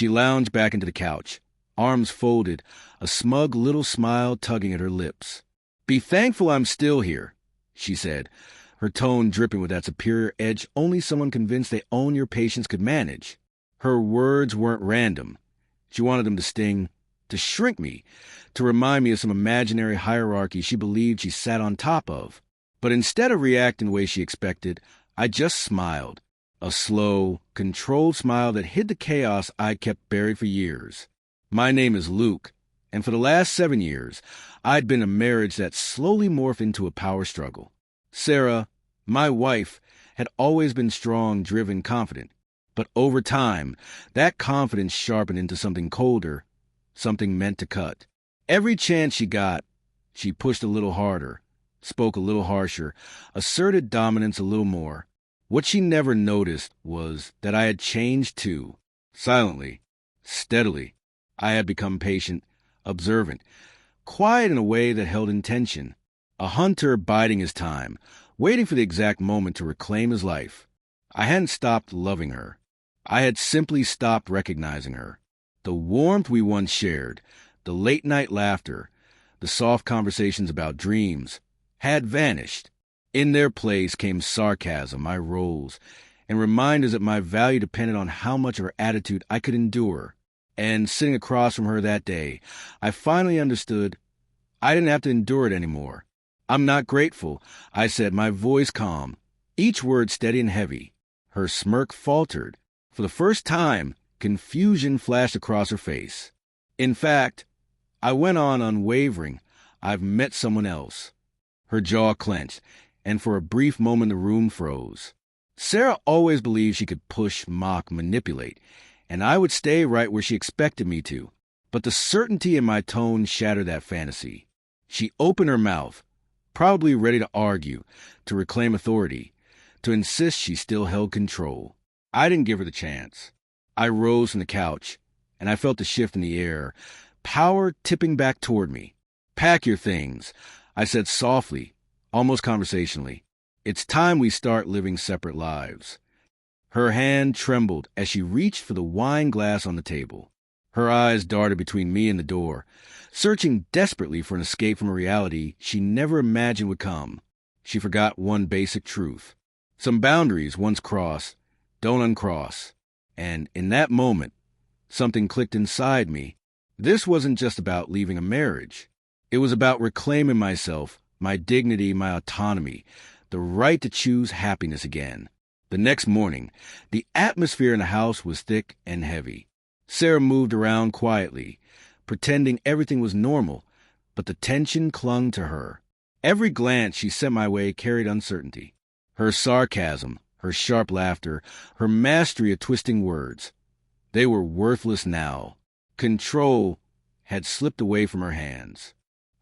She lounged back into the couch, arms folded, a smug little smile tugging at her lips. "Be thankful I'm still here," she said, her tone dripping with that superior edge only someone convinced they own your patience could manage. Her words weren't random. She wanted them to sting, to shrink me, to remind me of some imaginary hierarchy she believed she sat on top of. But instead of reacting the way she expected, I just smiled, a slow, controlled smile that hid the chaos I kept buried for years. My name is Luke, and for the last 7 years, I'd been a marriage that slowly morphed into a power struggle. Sarah, my wife, had always been strong, driven, confident. But over time, that confidence sharpened into something colder, something meant to cut. Every chance she got, she pushed a little harder, spoke a little harsher, asserted dominance a little more. What she never noticed was that I had changed too. Silently, steadily, I had become patient, observant, quiet in a way that held intention. A hunter biding his time, waiting for the exact moment to reclaim his life. I hadn't stopped loving her. I had simply stopped recognizing her. The warmth we once shared, the late-night laughter, the soft conversations about dreams, had vanished. In their place came sarcasm, my roles, and reminders that my value depended on how much of her attitude I could endure. And sitting across from her that day, I finally understood I didn't have to endure it anymore. "I'm not grateful," I said, my voice calm, each word steady and heavy. Her smirk faltered. For the first time, confusion flashed across her face. "In fact," I went on unwavering, "I've met someone else." Her jaw clenched, and for a brief moment the room froze. Sarah always believed she could push, mock, manipulate, and I would stay right where she expected me to. But the certainty in my tone shattered that fantasy. She opened her mouth, probably ready to argue, to reclaim authority, to insist she still held control. I didn't give her the chance. I rose from the couch, and I felt the shift in the air, power tipping back toward me. "Pack your things," I said softly, almost conversationally. "It's time we start living separate lives." Her hand trembled as she reached for the wine glass on the table. Her eyes darted between me and the door, searching desperately for an escape from a reality she never imagined would come. She forgot one basic truth. Some boundaries, once crossed, don't uncross. And in that moment, something clicked inside me. This wasn't just about leaving a marriage. It was about reclaiming myself, my dignity, my autonomy, the right to choose happiness again. The next morning, the atmosphere in the house was thick and heavy. Sarah moved around quietly, pretending everything was normal, but the tension clung to her. Every glance she sent my way carried uncertainty. Her sarcasm, her sharp laughter, her mastery of twisting words. They were worthless now. Control had slipped away from her hands.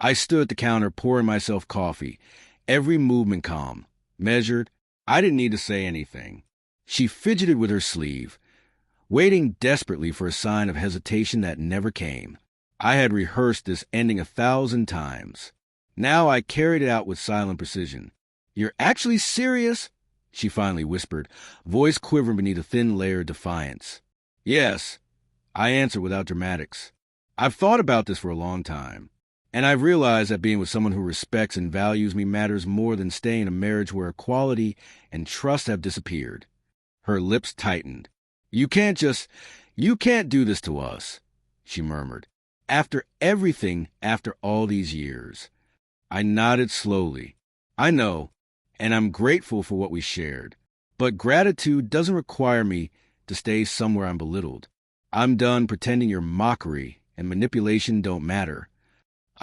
I stood at the counter pouring myself coffee, every movement calm, measured. I didn't need to say anything. She fidgeted with her sleeve, waiting desperately for a sign of hesitation that never came. I had rehearsed this ending 1,000 times. Now I carried it out with silent precision. "You're actually serious?" she finally whispered, voice quivering beneath a thin layer of defiance. "Yes," I answered without dramatics. "I've thought about this for a long time, and I've realized that being with someone who respects and values me matters more than staying in a marriage where equality and trust have disappeared." Her lips tightened. You can't do this to us," she murmured. "After everything, after all these years." I nodded slowly. "I know, and I'm grateful for what we shared. But gratitude doesn't require me to stay somewhere I'm belittled. I'm done pretending your mockery and manipulation don't matter."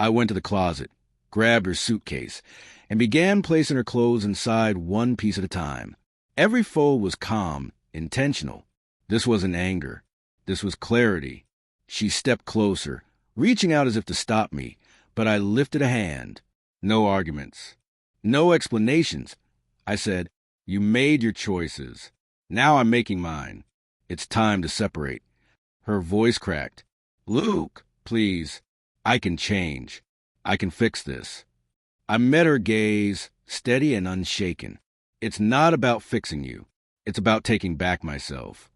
I went to the closet, grabbed her suitcase, and began placing her clothes inside one piece at a time. Every fold was calm, intentional. This wasn't anger. This was clarity. She stepped closer, reaching out as if to stop me, but I lifted a hand. No arguments. No explanations. I said, "You made your choices. Now I'm making mine. It's time to separate." Her voice cracked. "Luke, please. I can change. I can fix this." I met her gaze, steady and unshaken. "It's not about fixing you. It's about taking back myself."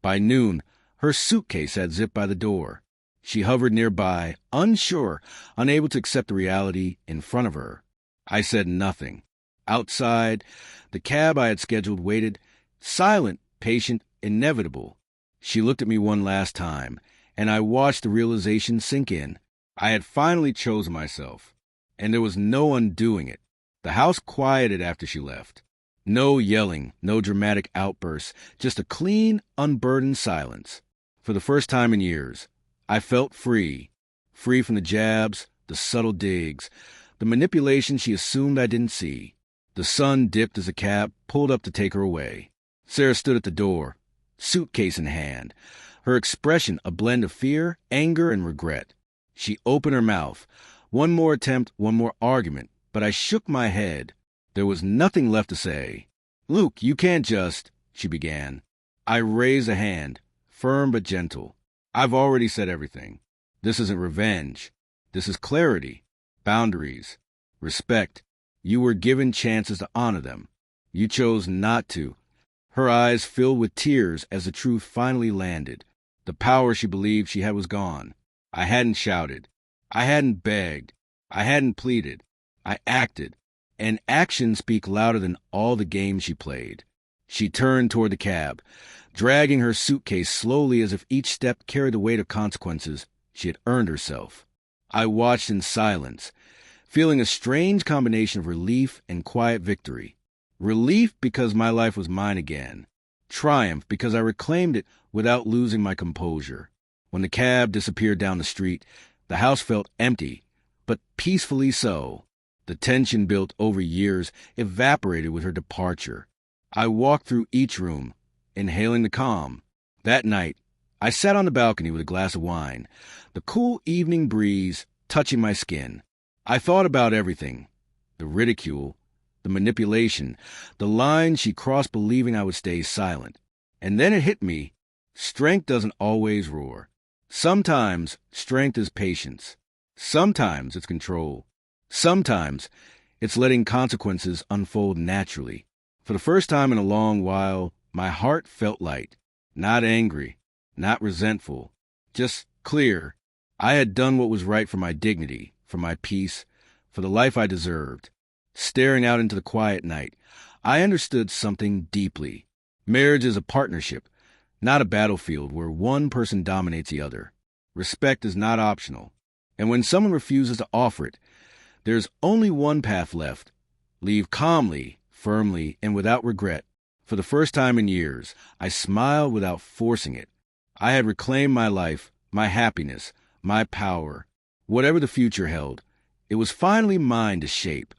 By noon, Her suitcase had zipped by the door. She hovered nearby, unsure, unable to accept the reality in front of her. I said nothing. Outside, the cab I had scheduled waited, silent, patient, inevitable. She looked at me one last time, and I watched the realization sink in. I had finally chosen myself, and there was no undoing it. The house quieted after she left. No yelling, no dramatic outbursts, just a clean, unburdened silence. For the first time in years, I felt free. Free from the jabs, the subtle digs, the manipulation she assumed I didn't see. The sun dipped as the cab pulled up to take her away. Sarah stood at the door, suitcase in hand, her expression a blend of fear, anger, and regret. She opened her mouth. One more attempt, one more argument, but I shook my head. There was nothing left to say. "Luke, you can't just," she began. I raised a hand, firm but gentle. "I've already said everything. This isn't revenge. This is clarity, boundaries, respect. You were given chances to honor them. You chose not to." Her eyes filled with tears as the truth finally landed. The power she believed she had was gone. I hadn't shouted. I hadn't begged. I hadn't pleaded. I acted. And actions speak louder than all the games she played. She turned toward the cab, dragging her suitcase slowly as if each step carried the weight of consequences she had earned herself. I watched in silence, feeling a strange combination of relief and quiet victory. Relief because my life was mine again. Triumph because I reclaimed it without losing my composure. When the cab disappeared down the street, the house felt empty, but peacefully so. The tension built over years evaporated with her departure. I walked through each room, inhaling the calm. That night, I sat on the balcony with a glass of wine, the cool evening breeze touching my skin. I thought about everything: the ridicule, the manipulation, the lines she crossed believing I would stay silent. And then it hit me: strength doesn't always roar. Sometimes strength is patience. Sometimes it's control. Sometimes it's letting consequences unfold naturally. For the first time in a long while, my heart felt light. Not angry, not resentful, just clear. I had done what was right for my dignity, for my peace, for the life I deserved. Staring out into the quiet night, I understood something deeply. Marriage is a partnership, not a battlefield where one person dominates the other. Respect is not optional. And when someone refuses to offer it, there's only one path left: leave calmly, firmly, and without regret. For the first time in years, I smiled without forcing it. I had reclaimed my life, my happiness, my power. Whatever the future held, it was finally mine to shape.